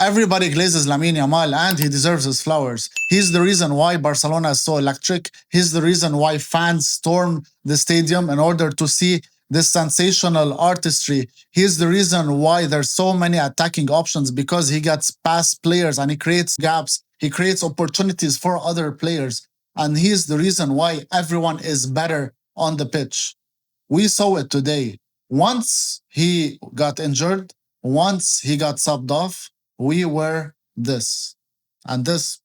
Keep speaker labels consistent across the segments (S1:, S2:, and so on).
S1: Everybody glazes Lamine Yamal and he deserves his flowers. He's the reason why Barcelona is so electric. He's the reason why fans storm the stadium in order to see this sensational artistry. He's the reason why there's so many attacking options because he gets past players and he creates gaps. He creates opportunities for other players. And he's the reason why everyone is better on the pitch. We saw it today. Once he got injured, once he got subbed off, we were this. And this,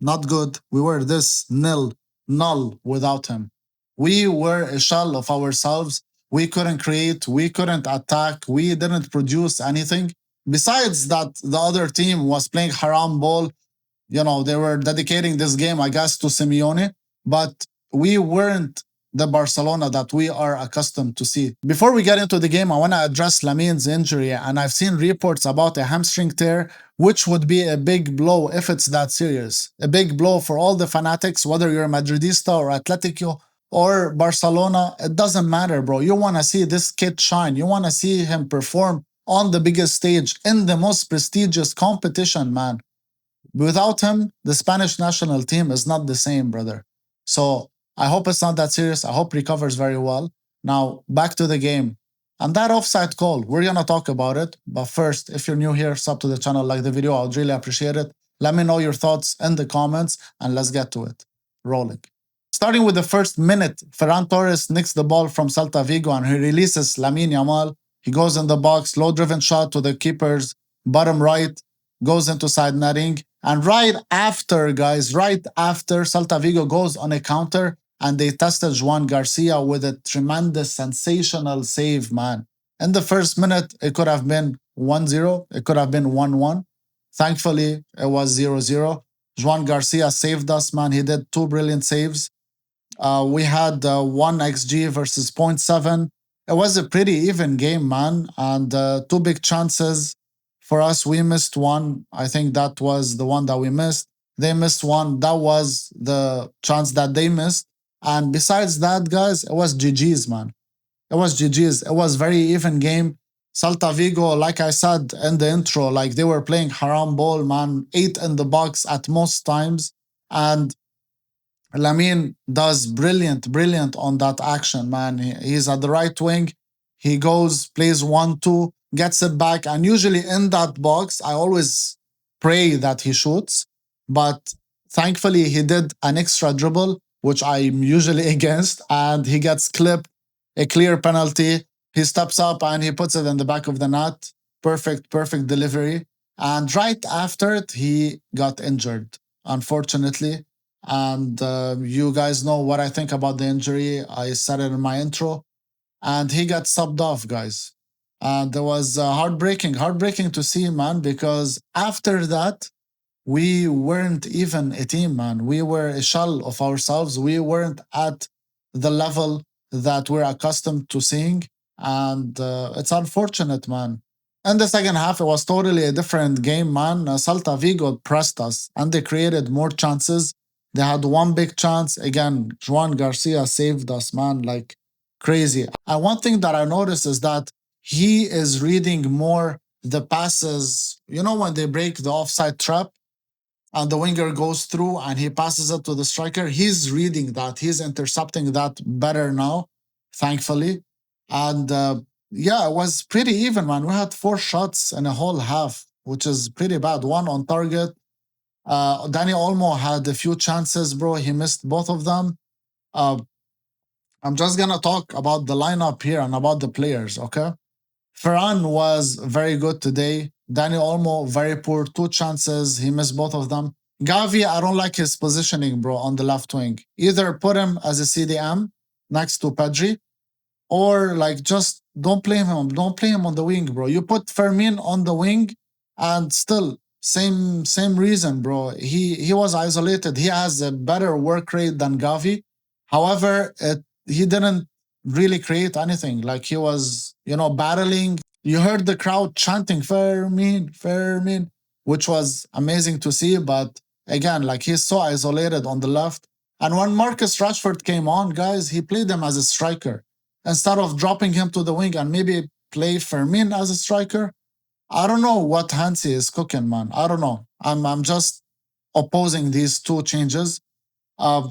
S1: not good. We were this null without him. We were a shell of ourselves. We couldn't create, we couldn't attack, we didn't produce anything. Besides that, the other team was playing haram ball. You know, they were dedicating this game, I guess, to Simeone, but we weren't the Barcelona that we are accustomed to see. Before we get into the game, I want to address Lamine's injury, and I've seen reports about a hamstring tear, which would be a big blow if it's that serious. A big blow for all the fanatics, whether you're Madridista or Atletico or Barcelona, it doesn't matter, bro. You want to see this kid shine. You want to see him perform on the biggest stage in the most prestigious competition, man. Without him, the Spanish national team is not the same, brother. So I hope it's not that serious. I hope he recovers very well. Now, back to the game. And that offside call, we're going to talk about it. But first, if you're new here, sub to the channel, like the video. I would really appreciate it. Let me know your thoughts in the comments, and let's get to it. Rolling. Starting with the first minute, Ferran Torres nicks the ball from Celta Vigo, and he releases Lamine Yamal. He goes in the box, low-driven shot to the keeper's bottom right, goes into side netting. And right after, guys, right after, Celta Vigo goes on a counter, and they tested Juan Garcia with a tremendous, sensational save, man. In the first minute, it could have been 1-0. It could have been 1-1. Thankfully, it was 0-0. Juan Garcia saved us, man. He did two brilliant saves. We had 1 XG versus 0.7. It was a pretty even game, man. And two big chances for us. We missed one. I think that was the one that we missed. They missed one. That was the chance that they missed. And besides that, guys, it was GG's, man. It was GG's. It was very even game. Celta Vigo, like I said in the intro, like they were playing haram ball, man. 8 in the box at most times. And Lamine does brilliant on that action, man. He's at the right wing. He goes, plays 1-2, gets it back. And usually in that box, I always pray that he shoots. But thankfully, he did an extra dribble, which I'm usually against, and he gets clipped, a clear penalty. He steps up and he puts it in the back of the net. Perfect delivery. And right after it, he got injured, unfortunately. And you guys know what I think about the injury. I said it in my intro. And he got subbed off, guys. And it was heartbreaking to see, man, because after that, we weren't even a team, man. We were a shell of ourselves. We weren't at the level that we're accustomed to seeing. And it's unfortunate, man. In the second half, it was totally a different game, man. Celta Vigo pressed us, and they created more chances. They had one big chance. Again, Juan Garcia saved us, man, like crazy. And one thing that I noticed is that he is reading more the passes. You know, when they break the offside trap, and the winger goes through and he passes it to the striker, he's reading that. He's intercepting that better now, thankfully. And yeah, it was pretty even, man. We had 4 shots in a whole half, which is pretty bad. 1 on target. Dani Olmo had a few chances, bro. He missed both of them. I'm just going to talk about the lineup here and about the players, okay? Ferran was very good today. Dani Olmo, very poor. 2 chances. He missed both of them. Gavi, I don't like his positioning, bro, on the left wing. Either put him as a CDM next to Pedri, or like just don't play him. Don't play him on the wing, bro. You put Fermin on the wing, and still same reason, bro. He was isolated. He has a better work rate than Gavi. However, he didn't really create anything. Like he was, battling. You heard the crowd chanting Fermin, which was amazing to see. But again, like he's so isolated on the left. And when Marcus Rashford came on, guys, he played him as a striker instead of dropping him to the wing and maybe play Fermin as a striker. I don't know what Hansi is cooking, man. I don't know. I'm just opposing these two changes. Uh,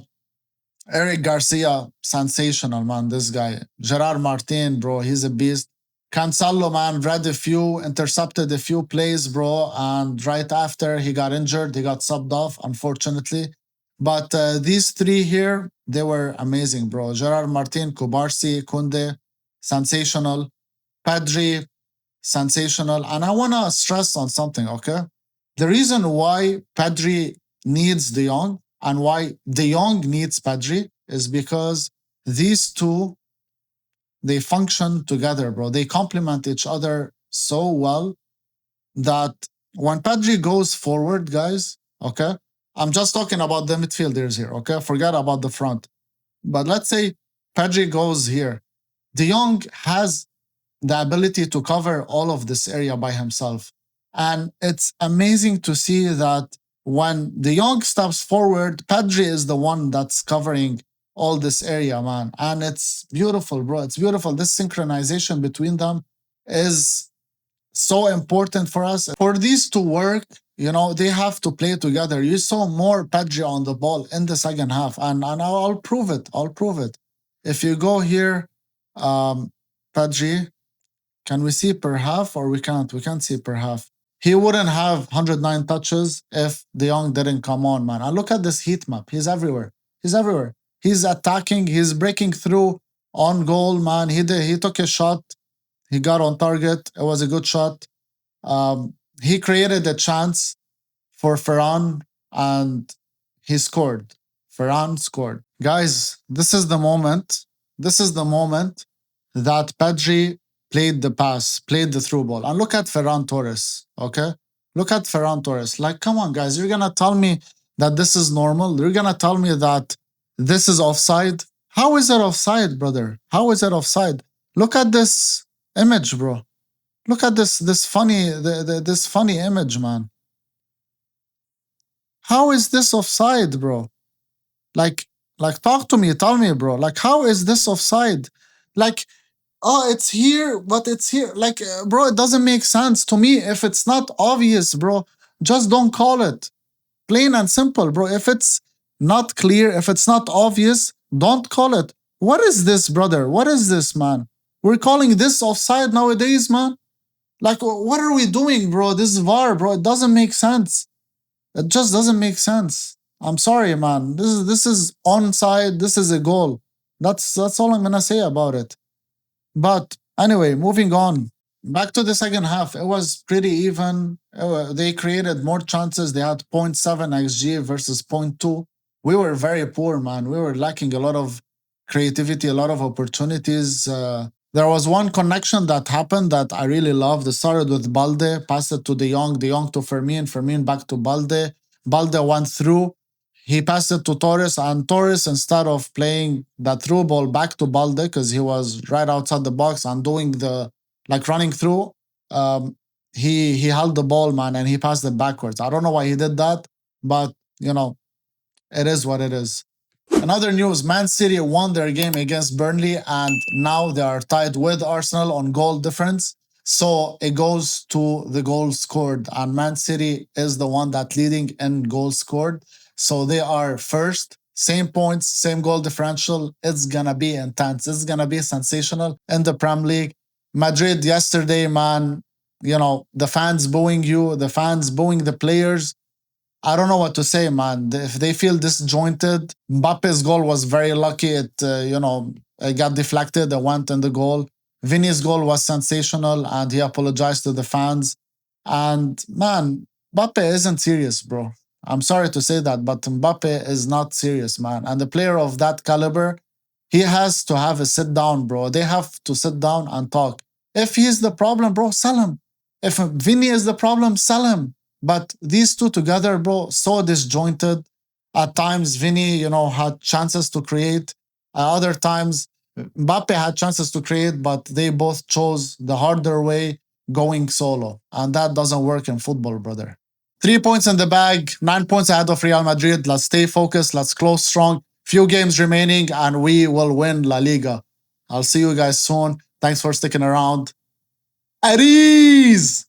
S1: Eric Garcia, sensational, man. This guy. Gerard Martin, bro, he's a beast. Cancelo, man, read a few, intercepted a few plays, bro. And right after he got injured, he got subbed off, unfortunately. But these three here, they were amazing, bro. Gerard Martin, Kubarsi, Kunde, sensational. Pedri, sensational. And I want to stress on something, okay? The reason why Pedri needs De Jong and why De Jong needs Pedri is because these two, they function together, bro. They complement each other so well that when Pedri goes forward, guys, okay? I'm just talking about the midfielders here, okay? Forget about the front. But let's say Pedri goes here. De Jong has the ability to cover all of this area by himself. And it's amazing to see that when De Jong steps forward, Pedri is the one that's covering all this area, man. And it's beautiful, bro. It's beautiful. This synchronization between them is so important for us. For these to work, they have to play together. You saw more Pedri on the ball in the second half, and I'll prove it. I'll prove it. If you go here, Pedri, can we see per half or we can't? We can't see per half. He wouldn't have 109 touches if De Jong didn't come on, man. And look at this heat map. He's everywhere. He's everywhere. He's attacking. He's breaking through on goal, man. He took a shot. He got on target. It was a good shot. He created a chance for Ferran and he scored. Ferran scored. Guys, this is the moment. This is the moment that Pedri played the pass, played the through ball. And look at Ferran Torres, okay? Look at Ferran Torres. Like, come on, guys. You're going to tell me that this is normal? You're going to tell me that this is offside? How is it offside, brother? How is it offside? Look at this image, bro. Look at this funny this funny image, man. How is this offside, bro? Like talk to me, tell me, bro. Like, how is this offside? Like, oh, it's here, but it's here. Like, bro, it doesn't make sense to me. If it's not obvious, bro, just don't call it. Plain and simple, bro. If it's not clear, if it's not obvious, don't call it. What is this, brother? What is this, man? We're calling this offside nowadays, man? Like, what are we doing, bro? This is VAR, bro. It doesn't make sense. It just doesn't make sense. I'm sorry, man. This is onside. This is a goal. That's all I'm gonna say about it. But anyway, moving on. Back to the second half. It was pretty even. They created more chances. They had zero point 0.7 xG versus 0.2. We were very poor, man. We were lacking a lot of creativity, a lot of opportunities. There was one connection that happened that I really loved. It started with Balde, passed it to De Jong to Fermin back to Balde. Balde went through. He passed it to Torres, and Torres, instead of playing that through ball back to Balde, because he was right outside the box and doing the, like, running through, he held the ball, man, and he passed it backwards. I don't know why he did that, but, it is what it is. Another news, Man City won their game against Burnley and now they are tied with Arsenal on goal difference. So it goes to the goals scored and Man City is the one that leading in goals scored. So they are first, same points, same goal differential. It's gonna be intense. It's gonna be sensational in the Premier League. Madrid yesterday, man, the fans booing you, the fans booing the players. I don't know what to say, man. If they feel disjointed, Mbappe's goal was very lucky. It got deflected. It went in the goal. Vinny's goal was sensational, and he apologized to the fans. And man, Mbappe isn't serious, bro. I'm sorry to say that, but Mbappe is not serious, man. And the player of that caliber, he has to have a sit down, bro. They have to sit down and talk. If he's the problem, bro, sell him. If Vinny is the problem, sell him. But these two together, bro, so disjointed. At times, Vinny, had chances to create. At other times, Mbappe had chances to create, but they both chose the harder way, going solo. And that doesn't work in football, brother. 3 points in the bag, 9 points ahead of Real Madrid. Let's stay focused. Let's close strong. Few games remaining, and we will win La Liga. I'll see you guys soon. Thanks for sticking around. At ease!